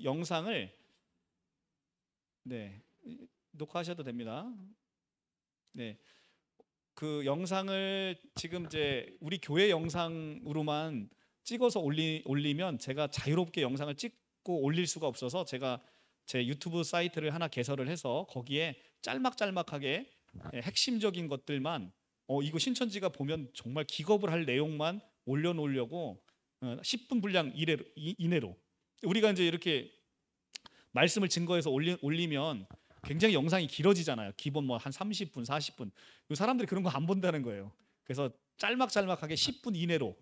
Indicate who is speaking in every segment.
Speaker 1: 영상을 네, 녹화하셔도 됩니다. 네, 그 영상을 지금 이제 우리 교회 영상으로만 찍어서 올리면 제가 자유롭게 영상을 찍고 올릴 수가 없어서 제가 제 유튜브 사이트를 하나 개설을 해서 거기에 짤막짤막하게 핵심적인 것들만 이거 신천지가 보면 정말 기겁을 할 내용만 올려놓으려고 10분 분량 이내로 우리가 이제 이렇게 말씀을 증거해서 올리면 굉장히 영상이 길어지잖아요. 기본 뭐 한 30분, 40분. 이 사람들이 그런 거 안 본다는 거예요. 그래서 짤막짤막하게 10분 이내로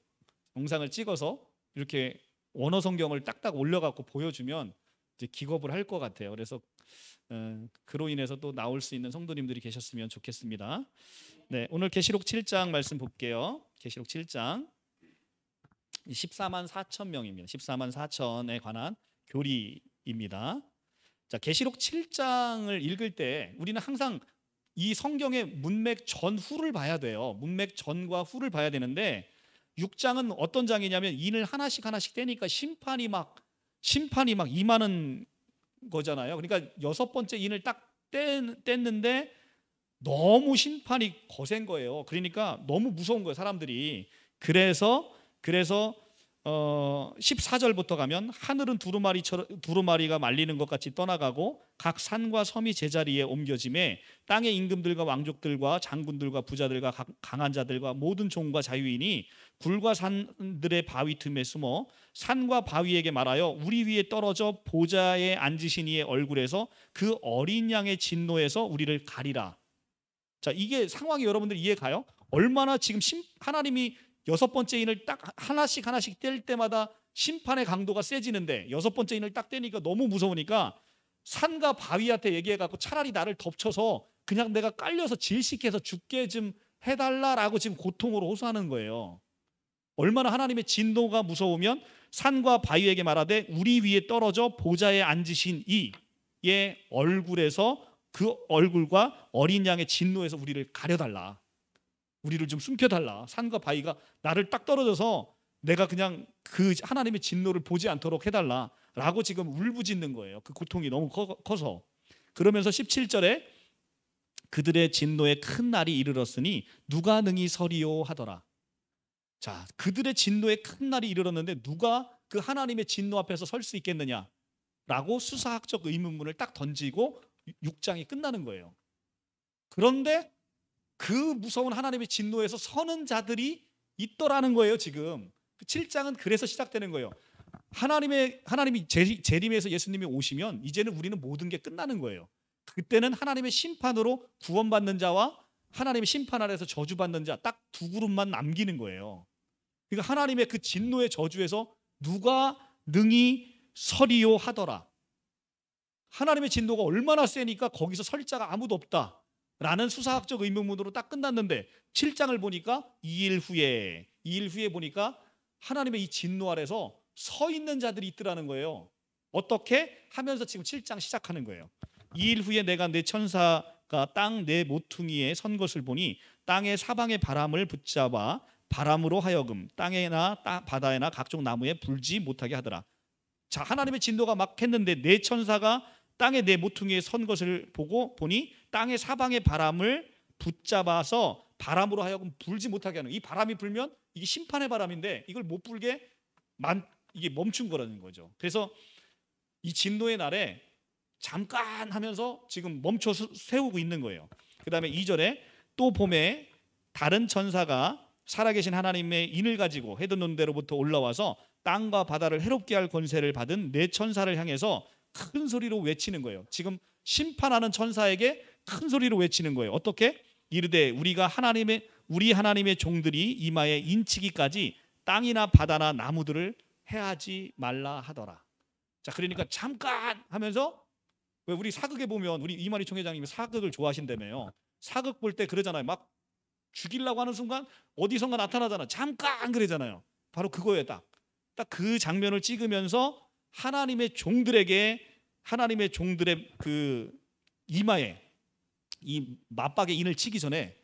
Speaker 1: 영상을 찍어서 이렇게 원어 성경을 딱딱 올려갖고 보여주면 이제 기겁을 할 것 같아요. 그래서 그로 인해서 또 나올 수 있는 성도님들이 계셨으면 좋겠습니다. 네, 오늘 계시록 7장 말씀 볼게요. 계시록 7장 14만 4천 명입니다. 14만 4천에 관한 교리입니다. 자, 계시록 7장을 읽을 때 우리는 항상 이 성경의 문맥 전후를 봐야 돼요. 문맥 전과 후를 봐야 되는데 6장은 어떤 장이냐면 인을 하나씩 떼니까 심판이 막 임하는 거잖아요. 그러니까 6번째 인을 딱 뗐는데 너무 심판이 거센 거예요. 그러니까 너무 무서운 거예요, 사람들이. 그래서 14절부터 가면 하늘은 두루마리가 말리는 것 같이 떠나가고 각 산과 섬이 제자리에 옮겨짐에 땅의 임금들과 왕족들과 장군들과 부자들과 강한 자들과 모든 종과 자유인이 굴과 산들의 바위 틈에 숨어 산과 바위에게 말하여 우리 위에 떨어져 보좌에 앉으신 이의 얼굴에서 그 어린 양의 진노에서 우리를 가리라. 자, 이게 상황이 여러분들 이해가요? 얼마나 지금 하나님이 6번째 인을 딱 하나씩 뗄 때마다 심판의 강도가 세지는데 6번째 인을 딱 떼니까 너무 무서우니까 산과 바위한테 얘기해갖고 차라리 나를 덮쳐서 그냥 내가 깔려서 질식해서 죽게 좀 해달라라고 지금 고통으로 호소하는 거예요. 얼마나 하나님의 진노가 무서우면 산과 바위에게 말하되 우리 위에 떨어져 보좌에 앉으신 이의 얼굴에서 그 얼굴과 어린 양의 진노에서 우리를 가려달라. 우리를 좀 숨겨달라. 산과 바위가 나를 딱 떨어져서 내가 그냥 그 하나님의 진노를 보지 않도록 해달라라고 지금 울부짖는 거예요. 그 고통이 너무 커서. 그러면서 17절에 그들의 진노의 큰 날이 이르렀으니 누가 능히 서리요 하더라. 자, 그들의 진노의 큰 날이 이르렀는데 누가 그 하나님의 진노 앞에서 설 수 있겠느냐라고 수사학적 의문문을 딱 던지고 6장이 끝나는 거예요. 그런데 그 무서운 하나님의 진노에서 서는 자들이 있더라는 거예요. 지금 7장은 그래서 시작되는 거예요. 하나님이 재림에서 예수님이 오시면 이제는 우리는 모든 게 끝나는 거예요. 그때는 하나님의 심판으로 구원받는 자와 하나님의 심판 아래서 저주받는 자 딱 두 그룹만 남기는 거예요. 그러니까 하나님의 그 진노의 저주에서 누가 능히 서리요 하더라. 하나님의 진노가 얼마나 세니까 거기서 설 자가 아무도 없다 라는 수사학적 의문문으로 딱 끝났는데 7장을 보니까 2일 후에 보니까 하나님의 이 진노 아래서 서 있는 자들이 있더라는 거예요. 어떻게 하면서 지금 7장 시작하는 거예요. 2일 후에 내가 내 천사가 땅 내 모퉁이에 선 것을 보니 땅의 사방의 바람을 붙잡아 바람으로 하여금 땅에나 바다에나 각종 나무에 불지 못하게 하더라. 자, 하나님의 진노가 막 했는데 내 천사가 땅에 내 모퉁이에 선 것을 보니 땅의 사방의 바람을 붙잡아서 바람으로 하여금 불지 못하게 하는, 이 바람이 불면 이게 심판의 바람인데 이걸 못 불게 이게 멈춘 거라는 거죠. 그래서 이 진노의 날에 잠깐 하면서 지금 멈춰 세우고 있는 거예요. 그 다음에 2절에 또 봄에 다른 천사가 살아계신 하나님의 인을 가지고 헤드논 데로부터 올라와서 땅과 바다를 해롭게 할 권세를 받은 네 천사를 향해서 큰 소리로 외치는 거예요. 지금 심판하는 천사에게 큰 소리로 외치는 거예요. 어떻게? 이르되 우리 하나님의 종들이 이마에 인치기까지 땅이나 바다나 나무들을 해하지 말라 하더라. 자, 그러니까 잠깐 하면서, 왜 우리 사극에 보면 우리 이만희 총회장님이 사극을 좋아하신다며요. 사극 볼 때 그러잖아요. 막 죽이려고 하는 순간 어디선가 나타나잖아. 잠깐 그러잖아요. 바로 그거예요. 딱 그 장면을 찍으면서 하나님의 종들의 그 이마에 이 맞박에 인을 치기 전에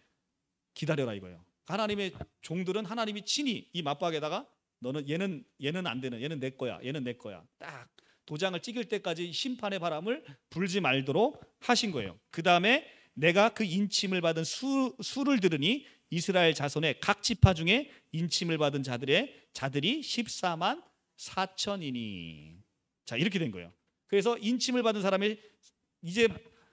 Speaker 1: 기다려라 이거예요. 하나님의 종들은 하나님이 친히 이 맞박에다가 너는 얘는 안 되는, 얘는 내 거야, 얘는 내 거야. 딱 도장을 찍을 때까지 심판의 바람을 불지 말도록 하신 거예요. 그 다음에 내가 그 인침을 받은 수를 들으니 이스라엘 자손의 각 지파 중에 인침을 받은 자들이 14만 4천이니. 자, 이렇게 된 거예요. 그래서 인침을 받은 사람이 이제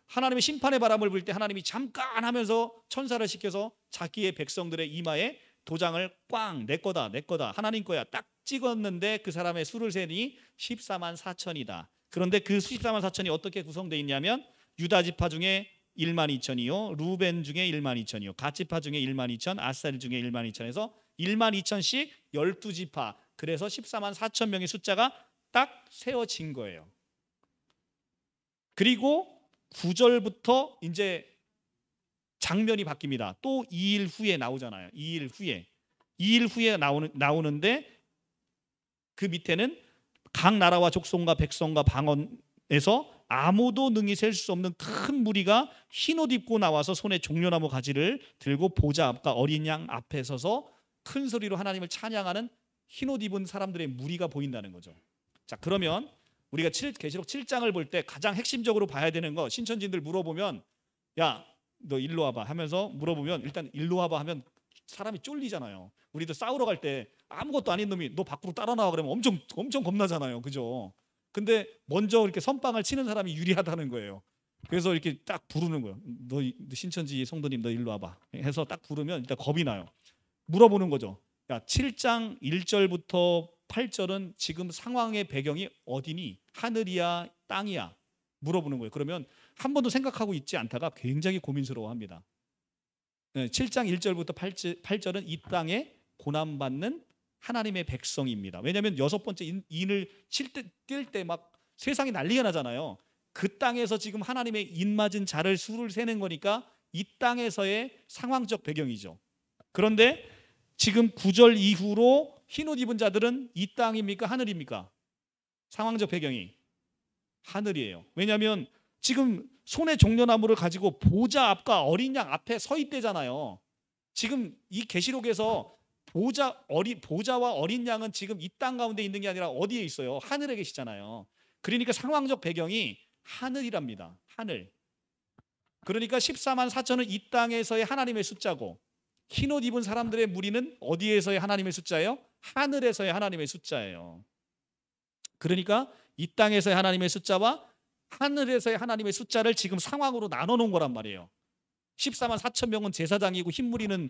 Speaker 1: 하나님의 심판의 바람을 불 때 하나님이 잠깐 하면서 천사를 시켜서 자기의 백성들의 이마에 도장을 꽝, 내 거다 하나님 거야 딱 찍었는데 그 사람의 수를 세니 14만 4천이다. 그런데 그 14만 4천이 어떻게 구성되어 있냐면 유다 지파 중에 1만 2천이요, 루벤 중에 1만 2천이요, 갓 지파 중에 1만 2천, 아셀 중에 1만 2천에서 1만 2천씩 12지파. 그래서 14만 4천 명의 숫자가 딱 세워진 거예요. 그리고 9절부터 이제 장면이 바뀝니다. 또 2일 후에 나오잖아요. 2일 후에 나오는데 그 밑에는 각 나라와 족속과 백성과 방언에서 아무도 능히 셀 수 없는 큰 무리가 흰옷 입고 나와서 손에 종려나무 가지를 들고 보좌 앞과 어린 양 앞에 서서 큰 소리로 하나님을 찬양하는 흰옷 입은 사람들의 무리가 보인다는 거죠. 자, 그러면 우리가 계시록 7장을 볼 때 가장 핵심적으로 봐야 되는 거, 신천지인들 물어보면 야, 너 일로 와봐 하면서 물어보면 일단 일로 와봐 하면 사람이 쫄리잖아요. 우리도 싸우러 갈 때 아무것도 아닌 놈이 너 밖으로 따라 나와 그러면 엄청 겁나잖아요. 그죠? 근데 먼저 이렇게 선빵을 치는 사람이 유리하다는 거예요. 그래서 이렇게 딱 부르는 거예요. 너 신천지 성도님 너 일로 와봐 해서 딱 부르면 일단 겁이 나요. 물어보는 거죠. 야, 7장 1절부터 8절은 지금 상황의 배경이 어디니? 하늘이야 땅이야? 물어보는 거예요. 그러면 한 번도 생각하고 있지 않다가 굉장히 고민스러워합니다. 7장 1절부터 8절은 이 땅에 고난받는 하나님의 백성입니다. 왜냐하면 6번째 인을 뛸 때 막 세상이 난리가 나잖아요. 그 땅에서 지금 하나님의 인 맞은 자를 수를 세는 거니까 이 땅에서의 상황적 배경이죠. 그런데 지금 9절 이후로 흰옷 입은 자들은 이 땅입니까? 하늘입니까? 상황적 배경이 하늘이에요. 왜냐하면 지금 손에 종려나무를 가지고 보좌 앞과 어린 양 앞에 서 있대잖아요. 지금 이 계시록에서 보좌와 어린 양은 지금 이 땅 가운데 있는 게 아니라 어디에 있어요? 하늘에 계시잖아요. 그러니까 상황적 배경이 하늘이랍니다. 하늘. 그러니까 14만 4천은 이 땅에서의 하나님의 숫자고 흰옷 입은 사람들의 무리는 어디에서의 하나님의 숫자예요? 하늘에서의 하나님의 숫자예요. 그러니까 이 땅에서의 하나님의 숫자와 하늘에서의 하나님의 숫자를 지금 상황으로 나눠 놓은 거란 말이에요. 14만 4천 명은 제사장이고 흰 무리는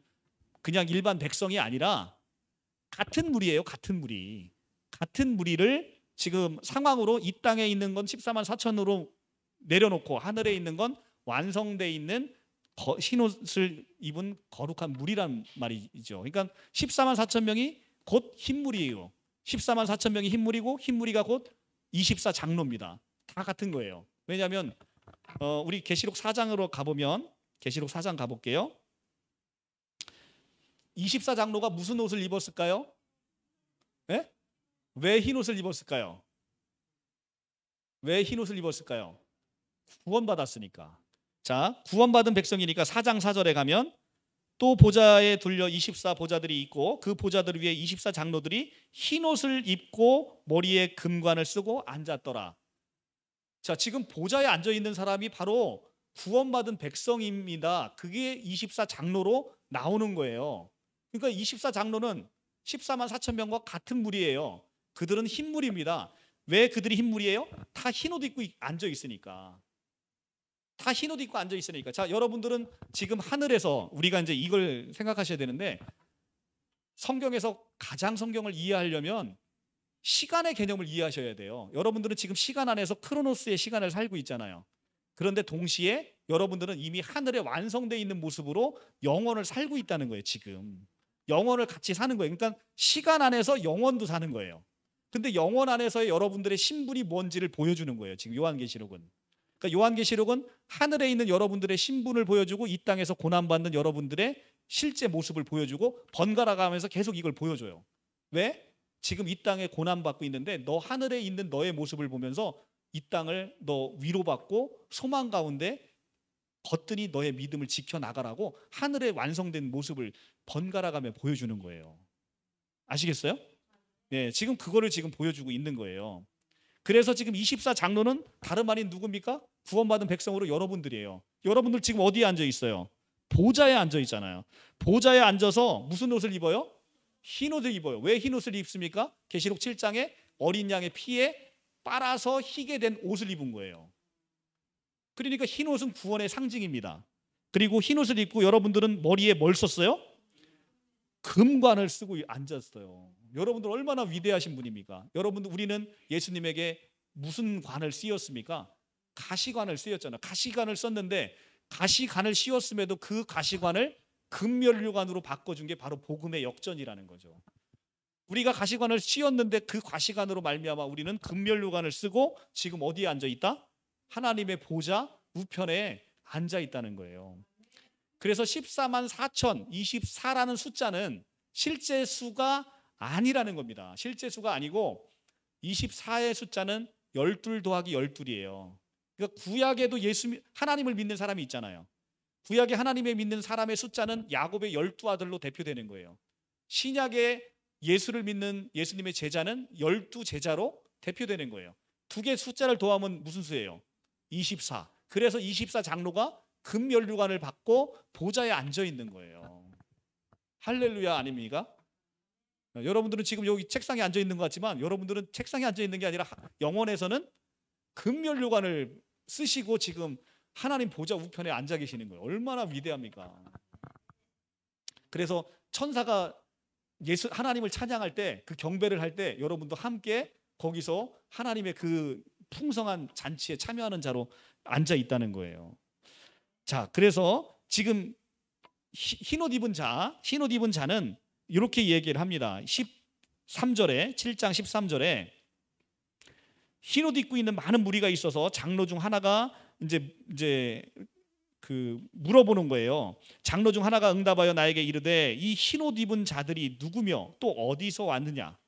Speaker 1: 그냥 일반 백성이 아니라 같은 무리예요. 같은 무리. 같은 무리를 지금 상황으로 이 땅에 있는 건 14만 4천으로 내려놓고 하늘에 있는 건 완성되어 있는 흰옷을 입은 거룩한 무리란 말이죠. 그러니까 14만 4천 명이 곧 흰무리예요. 14만 4천 명이 흰무리고 흰무리가 곧 24장로입니다. 다 같은 거예요. 왜냐하면 우리 계시록 4장으로 가보면 계시록 4장 가볼게요. 24장로가 무슨 옷을 입었을까요? 네? 왜 흰옷을 입었을까요? 왜 흰옷을 입었을까요? 구원받았으니까. 자, 구원받은 백성이니까 4장 4절에 가면 또 보좌에 둘려 24보좌들이 있고 그 보좌들 위에 24장로들이 흰옷을 입고 머리에 금관을 쓰고 앉았더라. 자, 지금 보좌에 앉아 있는 사람이 바로 구원받은 백성입니다. 그게 24장로로 나오는 거예요. 그러니까 24장로는 14만 4천 명과 같은 무리예요. 그들은 흰무리입니다. 왜 그들이 흰무리예요? 다 흰옷 입고 앉아 있으니까. 다 흰옷 입고 앉아 있으니까. 자, 여러분들은 지금 하늘에서 우리가 이제 이걸 생각하셔야 되는데 성경에서 가장 성경을 이해하려면 시간의 개념을 이해하셔야 돼요. 여러분들은 지금 시간 안에서 크로노스의 시간을 살고 있잖아요. 그런데 동시에 여러분들은 이미 하늘에 완성되어 있는 모습으로 영원을 살고 있다는 거예요. 지금 영원을 같이 사는 거예요. 그러니까 시간 안에서 영원도 사는 거예요. 근데 영원 안에서의 여러분들의 신분이 뭔지를 보여주는 거예요. 지금 요한계시록은. 그러니까 요한계시록은 하늘에 있는 여러분들의 신분을 보여주고 이 땅에서 고난받는 여러분들의 실제 모습을 보여주고 번갈아 가면서 계속 이걸 보여줘요. 왜? 지금 이 땅에 고난받고 있는데 너 하늘에 있는 너의 모습을 보면서 이 땅을 너 위로받고 소망 가운데 거뜬히 너의 믿음을 지켜나가라고 하늘에 완성된 모습을 번갈아 가며 보여주는 거예요. 아시겠어요? 네, 지금 그거를 지금 보여주고 있는 거예요. 그래서 지금 24 장로는 다름 아닌 누굽니까? 구원받은 백성으로 여러분들이에요. 여러분들 지금 어디에 앉아 있어요? 보좌에 앉아 있잖아요. 보좌에 앉아서 무슨 옷을 입어요? 흰 옷을 입어요. 왜 흰 옷을 입습니까? 계시록 7장에 어린 양의 피에 빨아서 희게 된 옷을 입은 거예요. 그러니까 흰 옷은 구원의 상징입니다. 그리고 흰 옷을 입고 여러분들은 머리에 뭘 썼어요? 금관을 쓰고 앉았어요. 여러분들 얼마나 위대하신 분입니까? 여러분들, 우리는 예수님에게 무슨 관을 씌웠습니까? 가시관을 씌웠잖아요. 가시관을 썼는데 가시관을 씌웠음에도 그 가시관을 금면류관으로 바꿔준 게 바로 복음의 역전이라는 거죠. 우리가 가시관을 씌웠는데 그 가시관으로 말미암아 우리는 금면류관을 쓰고 지금 어디에 앉아 있다? 하나님의 보좌 우편에 앉아 있다는 거예요. 그래서 14만 4천 24라는 숫자는 실제 수가 아니라는 겁니다. 실제 수가 아니고 24의 숫자는 12 더하기 12이에요. 그러니까 구약에도 하나님을 믿는 사람이 있잖아요. 구약에 하나님을 믿는 사람의 숫자는 야곱의 12아들로 대표되는 거예요. 신약에 예수를 믿는 예수님의 제자는 12제자로 대표되는 거예요. 두 개의 숫자를 더하면 무슨 수예요? 24. 그래서 24 장로가 금면류관을 받고 보좌에 앉아 있는 거예요. 할렐루야 아닙니까? 여러분들은 지금 여기 책상에 앉아 있는 것 같지만 여러분들은 책상에 앉아 있는 게 아니라 영원에서는 금면류관을 쓰시고 지금 하나님 보좌 우편에 앉아 계시는 거예요. 얼마나 위대합니까? 그래서 천사가 하나님을 찬양할 때, 그 경배를 할 때 여러분도 함께 거기서 하나님의 그 풍성한 잔치에 참여하는 자로 앉아 있다는 거예요. 자, 그래서 지금 흰옷 입은 자는 이렇게 얘기를 합니다. 13절에 7장 13절에 흰옷 입고 있는 많은 무리가 있어서 장로 중 하나가 이제 그 물어보는 거예요. 장로 중 하나가 응답하여 나에게 이르되 이 흰옷 입은 자들이 누구며 또 어디서 왔느냐?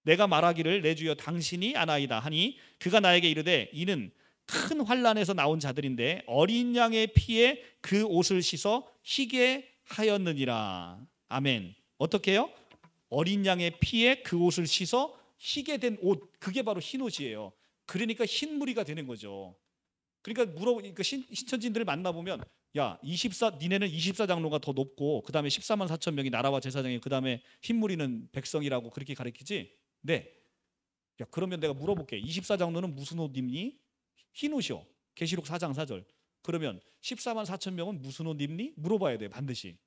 Speaker 1: 내가 말하기를 내 주여 당신이 아나이다 하니 그가 나에게 이르되 이는 큰 환난에서 나온 자들인데 어린 양의 피에 그 옷을 씻어 희게 하였느니라. 아멘. 어떻게 해요? 어린 양의 피에 그 옷을 씻어 희게 된 옷, 그게 바로 흰옷이에요. 그러니까 흰무리가 되는 거죠. 그러니까 신천지인들을 만나보면 야, 니네는 24 장로가 더 높고 그 다음에 14만 4천 명이 나라와 제사장이 그 다음에 흰무리는 백성이라고 그렇게 가르치지? 네. 야, 그러면 내가 물어볼게. 24 장로는 무슨 옷 입니? 흰 옷이요. 계시록 4장 4절. 그러면 14만 4천 명은 무슨 옷 입니? 물어봐야 돼, 반드시.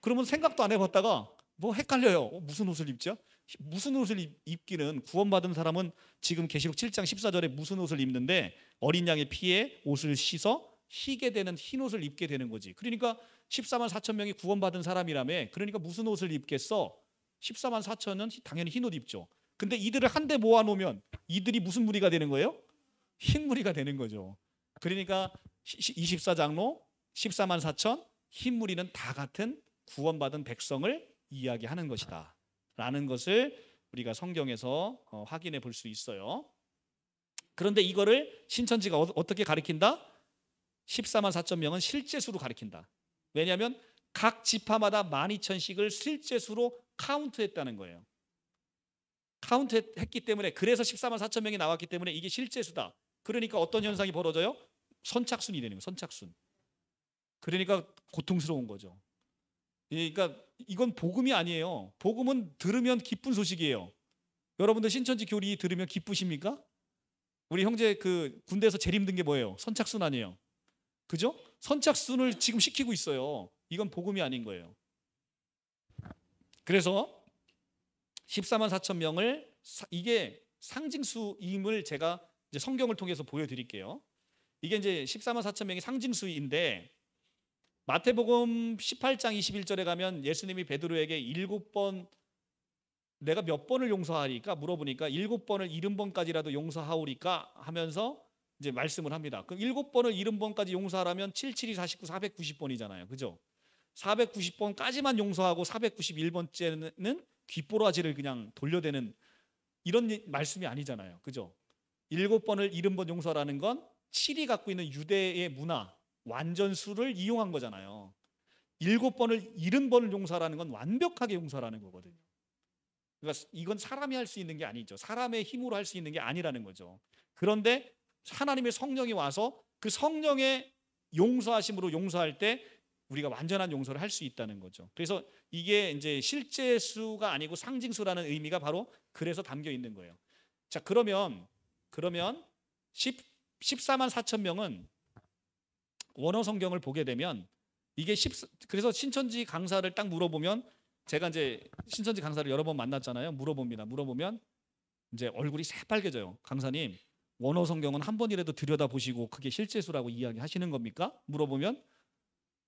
Speaker 1: 그러면 생각도 안 해봤다가 뭐 헷갈려요. 무슨 옷을 입죠? 무슨 옷을 입기는 구원받은 사람은 지금 계시록 7장 14절에 무슨 옷을 입는데 어린 양의 피에 옷을 씻어 희게 되는 흰 옷을 입게 되는 거지. 그러니까 14만 4천 명이 구원받은 사람이라며. 그러니까 무슨 옷을 입겠어? 14만 4천은 당연히 흰 옷 입죠. 근데 이들을 한데 모아놓으면 이들이 무슨 무리가 되는 거예요? 흰 무리가 되는 거죠. 그러니까 24 장로, 14만 4천, 흰 무리는 다 같은 구원받은 백성을 이야기하는 것이다 라는 것을 우리가 성경에서 확인해 볼 수 있어요. 그런데 이거를 신천지가 어떻게 가리킨다? 14만 4천 명은 실제수로 가리킨다. 왜냐하면 각 지파마다 12,000씩을 실제수로 카운트했다는 거예요. 카운트했기 때문에, 그래서 14만 4천 명이 나왔기 때문에 이게 실제수다. 그러니까 어떤 현상이 벌어져요? 선착순이 되는 거예요. 선착순. 그러니까 고통스러운 거죠. 그러니까 이건 복음이 아니에요. 복음은 들으면 기쁜 소식이에요. 여러분들 신천지 교리 들으면 기쁘십니까? 우리 형제 그 군대에서 제일 힘든 게 뭐예요? 선착순 아니에요. 그죠? 선착순을 지금 시키고 있어요. 이건 복음이 아닌 거예요. 그래서 14만 4천 명을, 이게 상징수임을 제가 이제 성경을 통해서 보여드릴게요. 이게 이제 14만 4천 명이 상징수인데, 마태복음 18장 21절에 가면 예수님이 베드로에게 7번 내가 몇 번을 용서하리까 물어보니까 7번을 70번까지라도 용서하오리까 하면서 이제 말씀을 합니다. 그럼 7번을 70번까지 용서하라면 77이 49, 490번이잖아요. 그죠? 490번까지만 용서하고 491번째는 귓보라지를 그냥 돌려대는 이런 말씀이 아니잖아요. 그죠? 7번을 70번 용서라는 건 7이 갖고 있는 유대의 문화, 완전수를 이용한 거잖아요. 7번을 70번을 용서하라는 건 완벽하게 용서하라는 거거든요. 그러니까 이건 사람이 할 수 있는 게 아니죠. 사람의 힘으로 할 수 있는 게 아니라는 거죠. 그런데 하나님의 성령이 와서 그 성령의 용서하심으로 용서할 때 우리가 완전한 용서를 할 수 있다는 거죠. 그래서 이게 이제 실제수가 아니고 상징수라는 의미가 바로 그래서 담겨 있는 거예요. 자, 그러면 14만 4천 명은 원어 성경을 보게 되면 이게 그래서 신천지 강사를 딱 물어보면, 제가 이제 신천지 강사를 여러 번 만났잖아요. 물어보면 이제 얼굴이 새빨개져요. 강사님, 원어 성경은 한 번이라도 들여다보시고 그게 실제수라고 이야기하시는 겁니까? 물어보면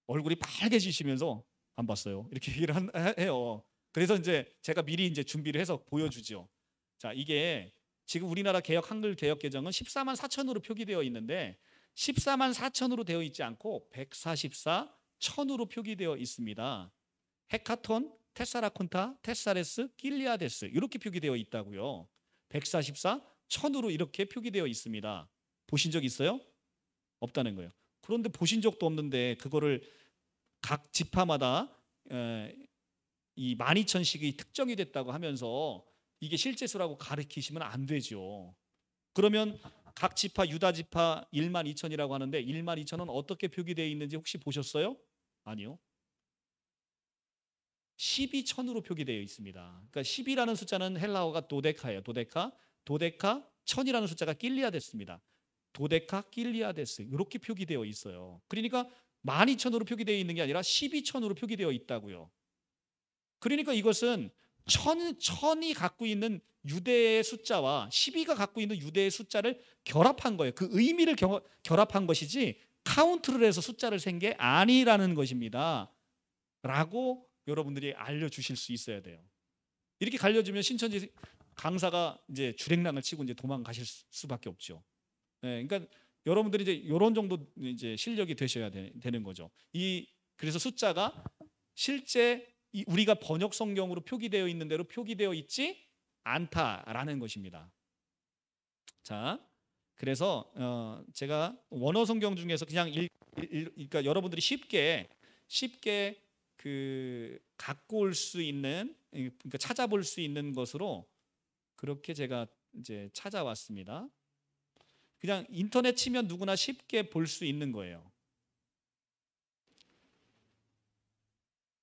Speaker 1: 얼굴이 빨개지시면서 안 봤어요, 이렇게 얘기를 해요. 그래서 이제 제가 미리 이제 준비를 해서 보여주죠. 자, 이게 지금 우리나라 개역 한글 개역 개정은 14만 4천으로 표기되어 있는데 14만 4천으로 되어 있지 않고 144 천으로 표기되어 있습니다. 헤카톤, 테사라콘타, 테사레스, 길리아데스 이렇게 표기되어 있다고요. 144 천으로 이렇게 표기되어 있습니다. 보신 적 있어요? 없다는 거예요. 그런데 보신 적도 없는데 그거를 각 지파마다 이 12,000씩이 특정이 됐다고 하면서 이게 실제수라고 가르치시면 안 되죠. 그러면 각 지파, 유다 지파 12,000이라고 하는데 12,000은 어떻게 표기되어 있는지 혹시 보셨어요? 아니요. 12,000으로 표기되어 있습니다. 그러니까 10이라는 숫자는 헬라어가 도데카예요. 도데카 1000이라는 숫자가 길리아데스입니다. 도데카 길리아데스 이렇게 표기되어 있어요. 그러니까 12,000으로 표기되어 있는 게 아니라 12,000으로 표기되어 있다고요. 그러니까 이것은 1000이 갖고 있는 유대의 숫자와 12가 갖고 있는 유대의 숫자를 결합한 거예요. 그 의미를 결합한 것이지 카운트를 해서 숫자를 센 게 아니라는 것입니다. 라고 여러분들이 알려주실 수 있어야 돼요. 이렇게 알려주면 신천지 강사가 이제 주랭랑을 치고 이제 도망가실 수밖에 없죠. 네, 그러니까 여러분들이 이제 이런 정도 이제 실력이 되셔야 되는 거죠. 그래서 숫자가 실제 우리가 번역 성경으로 표기되어 있는 대로 표기되어 있지 않다라는 것입니다. 자, 그래서 제가 원어 성경 중에서 그냥 그러니까 여러분들이 쉽게 그 갖고 올 수 있는, 그러니까 찾아볼 수 있는 것으로 그렇게 제가 이제 찾아왔습니다. 그냥 인터넷 치면 누구나 쉽게 볼 수 있는 거예요.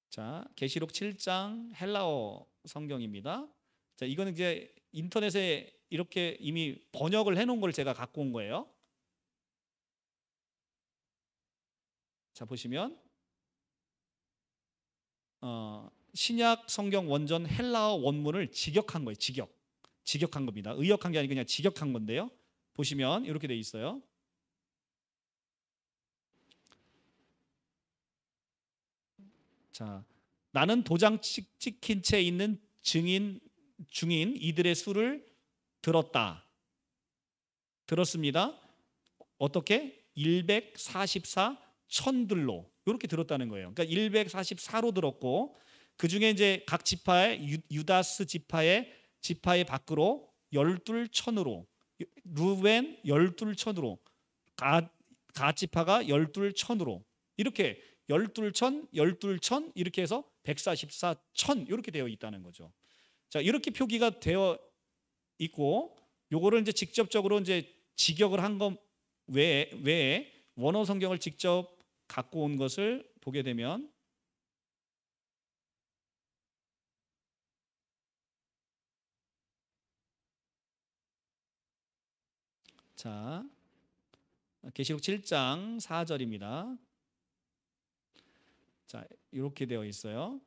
Speaker 1: 자, 계시록 7장 헬라어 성경입니다. 자, 이거는 이제 인터넷에 이렇게 이미 번역을 해놓은 걸 제가 갖고 온 거예요. 자, 보시면 신약 성경 원전 헬라어 원문을 직역한 거예요. 직역한 겁니다. 의역한 게 아니고 그냥 직역한 건데요. 보시면 이렇게 돼 있어요. 자, 나는 도장 찍힌 채 있는 중인 이들의 수를 들었습니다. 어떻게? 144 천들로 이렇게 들었다는 거예요. 그러니까 144로 들었고, 그 중에 이제 각 지파의 유다스 지파의 밖으로 12천으로, 루벤 12천으로, 가 지파가 12천으로 이렇게 12천 이렇게 해서 144천 이렇게 되어 있다는 거죠. 자, 이렇게 표기가 되어 있고, 요거를 이제 직접적으로 이제 직역을 한 것 외에 원어 성경을 직접 갖고 온 것을 보게 되면, 자, 계시록 7장 4절입니다. 자, 이렇게 되어 있어요.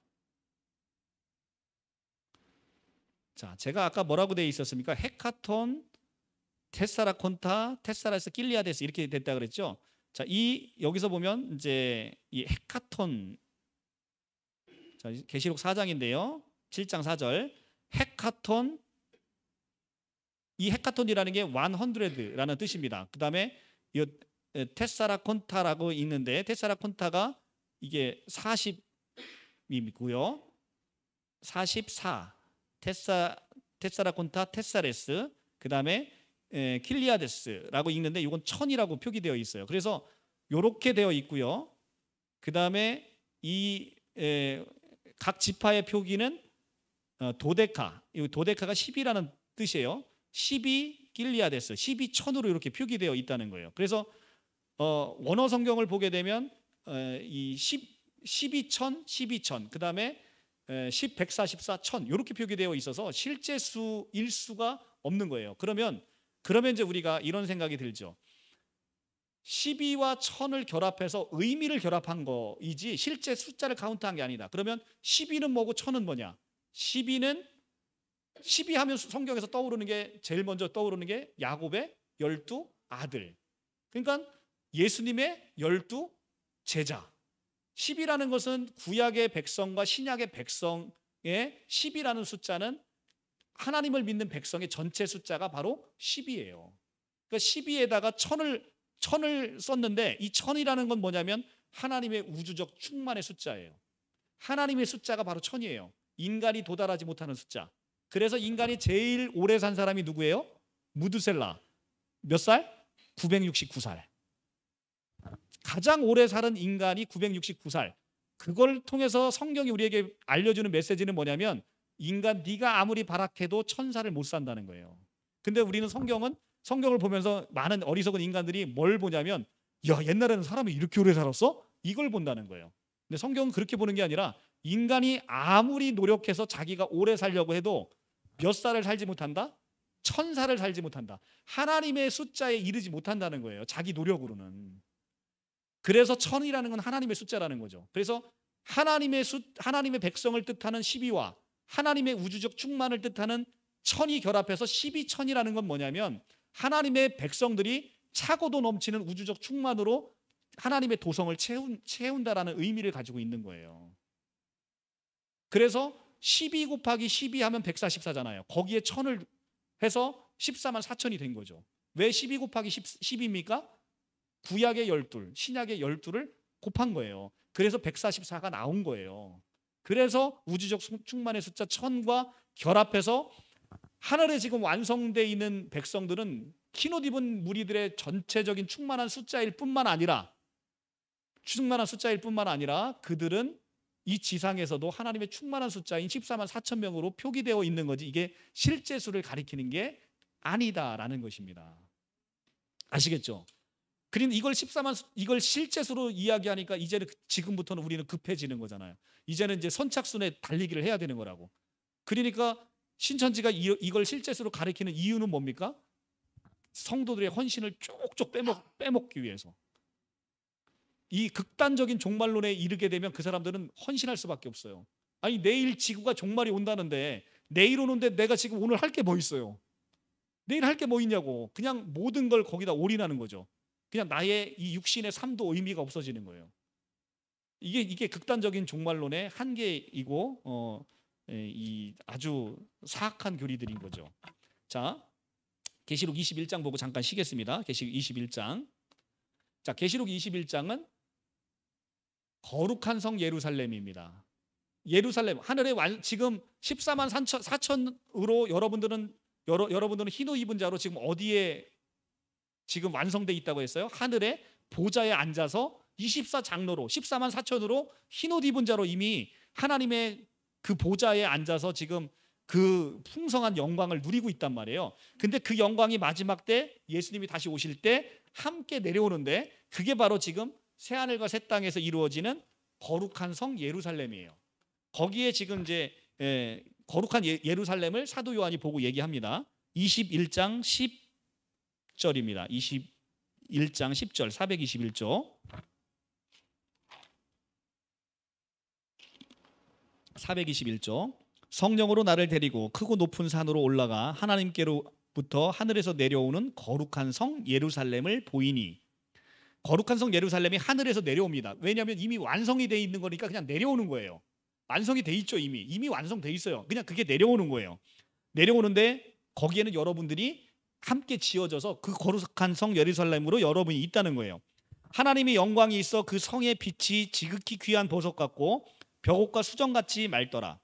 Speaker 1: 자, 제가 아까 뭐라고 되어 있었습니까? 헤카톤, 테사라콘타, 테사라스, 길리아데스 이렇게 됐다 그랬죠. 자, 여기서 보면 이제 이 헤카톤, 자, 계시록 4장인데요. 7장 4절. 헤카톤, 이 헤카톤이라는 게 100라는 뜻입니다. 그다음에 이 테사라콘타라고 있는데, 테사라콘타가 이게 40이고요. 44 테사라콘타 테사레스, 그다음에 킬리아데스라고 읽는데 이건 1000이라고 표기되어 있어요. 그래서 이렇게 되어 있고요. 그다음에 각 지파의 표기는 도데카, 이 도데카가 10이라는 뜻이에요. 10이 길리아데스, 10이 천으로 이렇게 표기되어 있다는 거예요. 그래서 원어 성경을 보게 되면 이 12 천, 12 천, 그 다음에 10, 144, 천 이렇게 표기되어 있어서 실제 수일 수가 없는 거예요. 그러면 이제 우리가 이런 생각이 들죠. 12와 천을 결합해서 의미를 결합한 거이지 실제 숫자를 카운트한 게 아니다. 그러면 12는 뭐고 천은 뭐냐? 12 하면 성경에서 떠오르는 게 제일 먼저 떠오르는 게 야곱의 12 아들. 그러니까 예수님의 12 제자. 10이라는 것은 구약의 백성과 신약의 백성의 10이라는 숫자는 하나님을 믿는 백성의 전체 숫자가 바로 10이에요. 그러니까 12에다가 천을 썼는데 이 천이라는 건 뭐냐면 하나님의 우주적 충만의 숫자예요. 하나님의 숫자가 바로 천이에요. 인간이 도달하지 못하는 숫자. 그래서 인간이 제일 오래 산 사람이 누구예요? 무드셀라. 몇 살? 969살. 가장 오래 살은 인간이 969살. 그걸 통해서 성경이 우리에게 알려주는 메시지는 뭐냐면 인간 네가 아무리 발악해도 1000살을 못 산다는 거예요. 근데 우리는 성경을 보면서 많은 어리석은 인간들이 뭘 보냐면 야 옛날에는 사람이 이렇게 오래 살았어? 이걸 본다는 거예요. 근데 성경은 그렇게 보는 게 아니라 인간이 아무리 노력해서 자기가 오래 살려고 해도 몇 살을 살지 못한다? 1000살을 살지 못한다. 하나님의 숫자에 이르지 못한다는 거예요. 자기 노력으로는. 그래서 1000이라는 건 하나님의 숫자라는 거죠. 그래서 하나님의 백성을 뜻하는 12와 하나님의 우주적 충만을 뜻하는 1000이 결합해서 12천이라는 건 뭐냐면 하나님의 백성들이 차고도 넘치는 우주적 충만으로 하나님의 도성을 채운다라는 의미를 가지고 있는 거예요. 그래서 12 곱하기 12 하면 144잖아요. 거기에 1000을 해서 14만 4천이 된 거죠. 왜 12 곱하기 10입니까? 구약의 12, 신약의 12를 곱한 거예요. 그래서 144가 나온 거예요. 그래서 우주적 충만의 숫자 1000과 결합해서 하늘에 지금 완성되어 있는 백성들은 흰옷 입은 무리들의 전체적인 충만한 숫자일 뿐만 아니라 그들은 이 지상에서도 하나님의 충만한 숫자인 14만 4천 명으로 표기되어 있는 거지 이게 실제 수를 가리키는 게 아니다라는 것입니다. 아시겠죠? 그런데 이걸 실제 수로 이야기하니까 이제는 지금부터는 우리는 급해지는 거잖아요. 이제는 이제 선착순에 달리기를 해야 되는 거라고. 그러니까 신천지가 이걸 실제 수로 가리키는 이유는 뭡니까? 성도들의 헌신을 쪽쪽 빼먹기 위해서. 이 극단적인 종말론에 이르게 되면 그 사람들은 헌신할 수밖에 없어요. 아니 내일 지구가 종말이 온다는데 내일 오는데 내가 지금 오늘 할 게 뭐 있어요? 내일 할 게 뭐 있냐고. 그냥 모든 걸 거기다 올인하는 거죠. 그냥 나의 이 육신의 삶도 의미가 없어지는 거예요. 이게 극단적인 종말론의 한계이고 이 아주 사악한 교리들인 거죠. 자, 계시록 21장 보고 잠깐 쉬겠습니다. 계시록 21장. 자, 계시록 21장은 거룩한 성 예루살렘입니다. 예루살렘 하늘에 지금 14만 4천으로 여러분들은 흰옷 입은 자로 지금 어디에 지금 완성돼 있다고 했어요? 하늘에 보좌에 앉아서 24장로로 14만 4천으로 흰옷 입은 자로 이미 하나님의 그 보좌에 앉아서 지금 그 풍성한 영광을 누리고 있단 말이에요. 근데 그 영광이 마지막 때 예수님이 다시 오실 때 함께 내려오는데 그게 바로 지금 새하늘과 새 땅에서 이루어지는 거룩한 성 예루살렘이에요. 거기에 지금 이제 거룩한 예루살렘을 사도 요한이 보고 얘기합니다. 21장 10절입니다. 21장 10절 421조 421조 성령으로 나를 데리고 크고 높은 산으로 올라가 하나님께로부터 하늘에서 내려오는 거룩한 성 예루살렘을 보이니. 거룩한 성 예루살렘이 하늘에서 내려옵니다. 왜냐하면 이미 완성이 돼 있는 거니까 그냥 내려오는 거예요. 완성이 돼 있죠. 이미 완성돼 있어요. 그냥 그게 내려오는 거예요. 내려오는데 거기에는 여러분들이 함께 지어져서 그 거룩한 성 예루살렘으로 여러분이 있다는 거예요. 하나님의 영광이 있어 그 성의 빛이 지극히 귀한 보석 같고 벽옥과 수정같이 맑더라.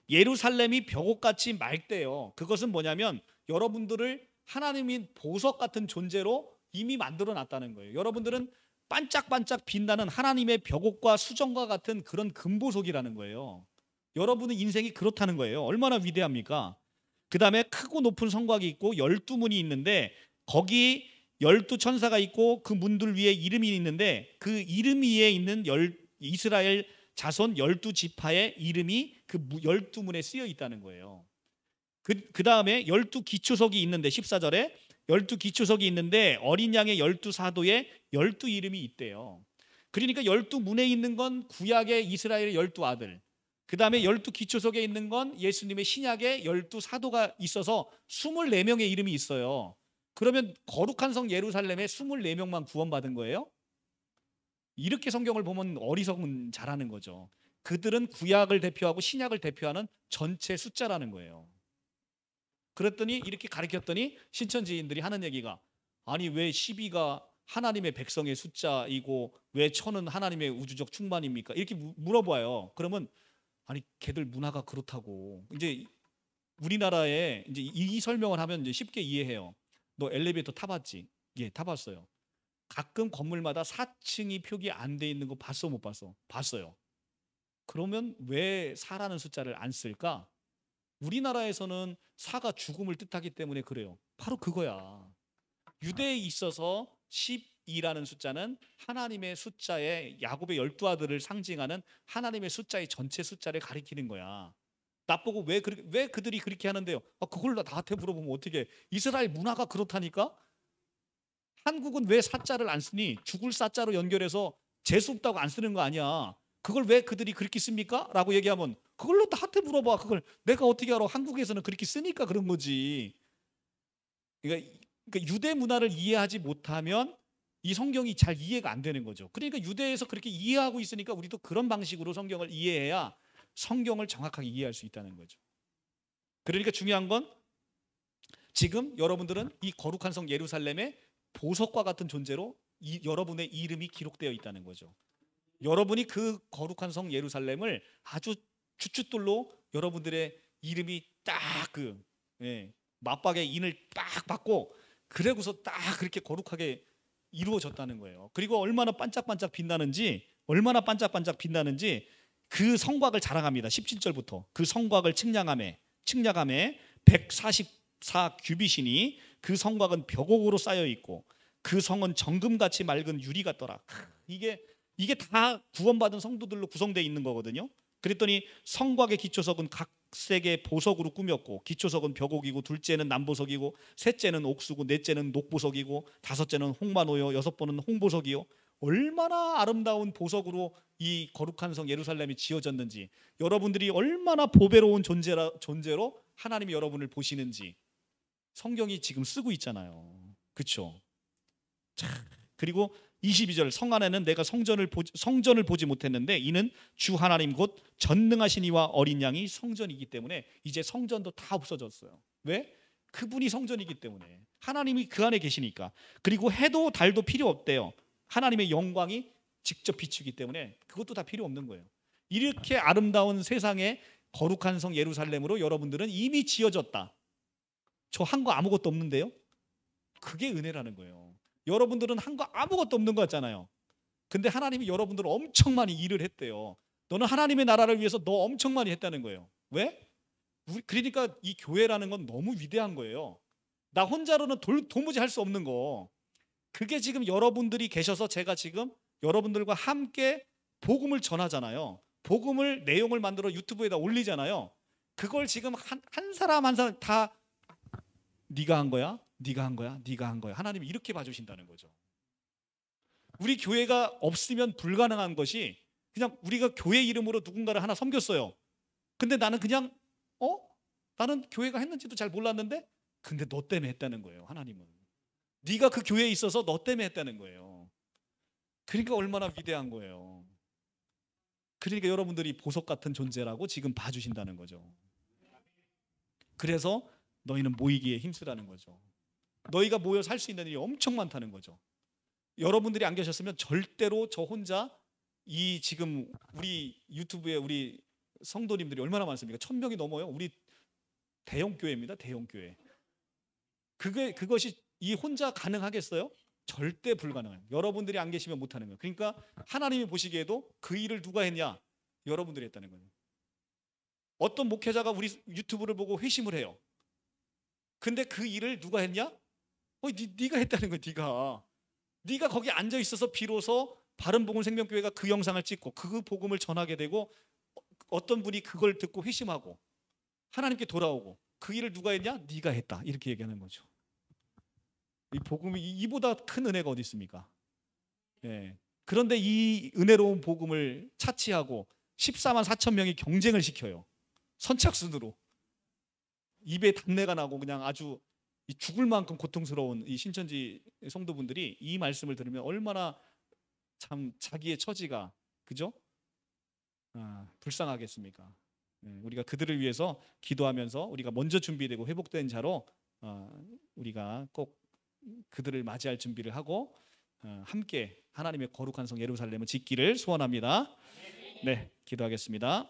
Speaker 1: 예루살렘이 벽옥같이 맑대요. 그것은 뭐냐면 여러분들을 하나님이 보석 같은 존재로 이미 만들어 놨다는 거예요. 여러분들은 반짝반짝 빛나는 하나님의 벽옥과 수정과 같은 그런 금보석이라는 거예요. 여러분의 인생이 그렇다는 거예요. 얼마나 위대합니까? 그 다음에 크고 높은 성곽이 있고 12문이 있는데 거기 12천사가 있고 그 문들 위에 이름이 있는데 그 이름 위에 있는 이스라엘 자손 12지파의 이름이 그 12문에 쓰여 있다는 거예요. 그 다음에 12기초석이 있는데 14절에 12기초석이 있는데 어린 양의 12사도에 12이름이 있대요. 그러니까 12문에 있는 건 구약의 이스라엘의 12아들, 그 다음에 12기초석에 있는 건 예수님의 신약의 12사도가 있어서 24명의 이름이 있어요. 그러면 거룩한 성 예루살렘에 24명만 구원받은 거예요? 이렇게 성경을 보면 어리석은 잘하는 거죠. 그들은 구약을 대표하고 신약을 대표하는 전체 숫자라는 거예요. 그랬더니 이렇게 가르쳤더니 신천지인들이 하는 얘기가, 아니 왜 12가 하나님의 백성의 숫자이고 왜 1000은 하나님의 우주적 충만입니까? 이렇게 물어봐요. 그러면 아니 걔들 문화가 그렇다고. 이제 우리나라에 이제 이 설명을 하면 이제 쉽게 이해해요. 너 엘리베이터 타봤지? 예, 타봤어요. 가끔 건물마다 4층이 표기 안 돼 있는 거 봤어, 못 봤어? 봤어요. 그러면 왜 4라는 숫자를 안 쓸까? 우리나라에서는 4가 죽음을 뜻하기 때문에 그래요. 바로 그거야. 유대에 있어서 12라는 숫자는 하나님의 숫자의 야곱의 12아들을 상징하는 하나님의 숫자의 전체 숫자를 가리키는 거야. 나보고 왜 그들이 그렇게 하는데요? 그걸 나한테 물어보면 어떻게? 이스라엘 문화가 그렇다니까? 한국은 왜 사자를 안 쓰니? 죽을 사자로 연결해서 재수 없다고 안 쓰는 거 아니야. 그걸 왜 그들이 그렇게 씁니까? 라고 얘기하면 그걸로 나한테 물어봐. 그걸 내가 어떻게 알아? 한국에서는 그렇게 쓰니까 그런 거지. 그러니까 유대 문화를 이해하지 못하면 이 성경이 잘 이해가 안 되는 거죠. 그러니까 유대에서 그렇게 이해하고 있으니까 우리도 그런 방식으로 성경을 이해해야 성경을 정확하게 이해할 수 있다는 거죠. 그러니까 중요한 건 지금 여러분들은 이 거룩한 성 예루살렘에 보석과 같은 존재로 여러분의 이름이 기록되어 있다는 거죠. 여러분이 그 거룩한 성 예루살렘을 아주 주춧돌로 여러분들의 이름이 딱 맞박의 인을 딱 받고 그래고서 딱 그렇게 거룩하게 이루어졌다는 거예요. 그리고 얼마나 반짝반짝 빛나는지 그 성곽을 자랑합니다. 17절부터 그 성곽을 측량함에 144 규빗이니 그 성곽은 벽옥으로 쌓여 있고 그 성은 정금같이 맑은 유리 같더라. 이게 다 구원받은 성도들로 구성되어 있는 거거든요. 그랬더니 성곽의 기초석은 각색의 보석으로 꾸몄고 기초석은 벽옥이고 둘째는 남보석이고 셋째는 옥수고 넷째는 녹보석이고 다섯째는 홍마노요 여섯번은 홍보석이요. 얼마나 아름다운 보석으로 이 거룩한 성 예루살렘이 지어졌는지, 여러분들이 얼마나 보배로운 존재로 하나님이 여러분을 보시는지 성경이 지금 쓰고 있잖아요. 그렇죠? 그리고 22절 성 안에는 내가 성전을 보지 못했는데 이는 주 하나님 곧 전능하신 이와 어린 양이 성전이기 때문에 이제 성전도 다 없어졌어요. 왜? 그분이 성전이기 때문에, 하나님이 그 안에 계시니까. 그리고 해도 달도 필요 없대요. 하나님의 영광이 직접 비추기 때문에 그것도 다 필요 없는 거예요. 이렇게 아름다운 세상에 거룩한 성 예루살렘으로 여러분들은 이미 지어졌다. 저 한 거 아무것도 없는데요? 그게 은혜라는 거예요. 여러분들은 한 거 아무것도 없는 거 같잖아요. 근데 하나님이 여러분들을 엄청 많이 일을 했대요. 너는 하나님의 나라를 위해서 너 엄청 많이 했다는 거예요. 왜? 그러니까 이 교회라는 건 너무 위대한 거예요. 나 혼자로는 도무지 할 수 없는 거. 그게 지금 여러분들이 계셔서 제가 지금 여러분들과 함께 복음을 전하잖아요. 복음을 내용을 만들어 유튜브에다 올리잖아요. 그걸 지금 한 사람 한 사람 다 네가 한 거야? 네가 한 거야? 네가 한 거야? 하나님이 이렇게 봐주신다는 거죠. 우리 교회가 없으면 불가능한 것이 그냥 우리가 교회 이름으로 누군가를 하나 섬겼어요. 근데 나는 그냥 나는 교회가 했는지도 잘 몰랐는데 근데 너 때문에 했다는 거예요. 하나님은 네가 그 교회에 있어서 너 때문에 했다는 거예요. 그러니까 얼마나 위대한 거예요. 그러니까 여러분들이 보석 같은 존재라고 지금 봐주신다는 거죠. 그래서 너희는 모이기에 힘쓰라는 거죠. 너희가 모여 살 수 있는 일이 엄청 많다는 거죠. 여러분들이 안 계셨으면 절대로 저 혼자 이 지금 우리 유튜브에 우리 성도님들이 얼마나 많습니까? 1000명이 넘어요. 우리 대형 교회입니다. 대형 교회. 그것이 이 혼자 가능하겠어요? 절대 불가능해요. 여러분들이 안 계시면 못하는 거예요. 그러니까 하나님이 보시기에도 그 일을 누가 했냐? 여러분들이 했다는 거예요. 어떤 목회자가 우리 유튜브를 보고 회심을 해요. 근데 그 일을 누가 했냐? 네가 했다는 거야. 네가 거기 앉아 있어서 비로소 바른복음 생명교회가 그 영상을 찍고 그 복음을 전하게 되고 어떤 분이 그걸 듣고 회심하고 하나님께 돌아오고 그 일을 누가 했냐? 네가 했다. 이렇게 얘기하는 거죠. 이 복음이 이보다 큰 은혜가 어디 있습니까? 예. 그런데 이 은혜로운 복음을 차치하고 14만 4천 명이 경쟁을 시켜요. 선착순으로. 입에 단내가 나고 그냥 아주 죽을 만큼 고통스러운 이 신천지 성도분들이 이 말씀을 들으면 얼마나 참 자기의 처지가 그죠? 불쌍하겠습니까? 우리가 그들을 위해서 기도하면서 우리가 먼저 준비되고 회복된 자로 우리가 꼭 그들을 맞이할 준비를 하고 함께 하나님의 거룩한 성 예루살렘을 짓기를 소원합니다. 네, 기도하겠습니다.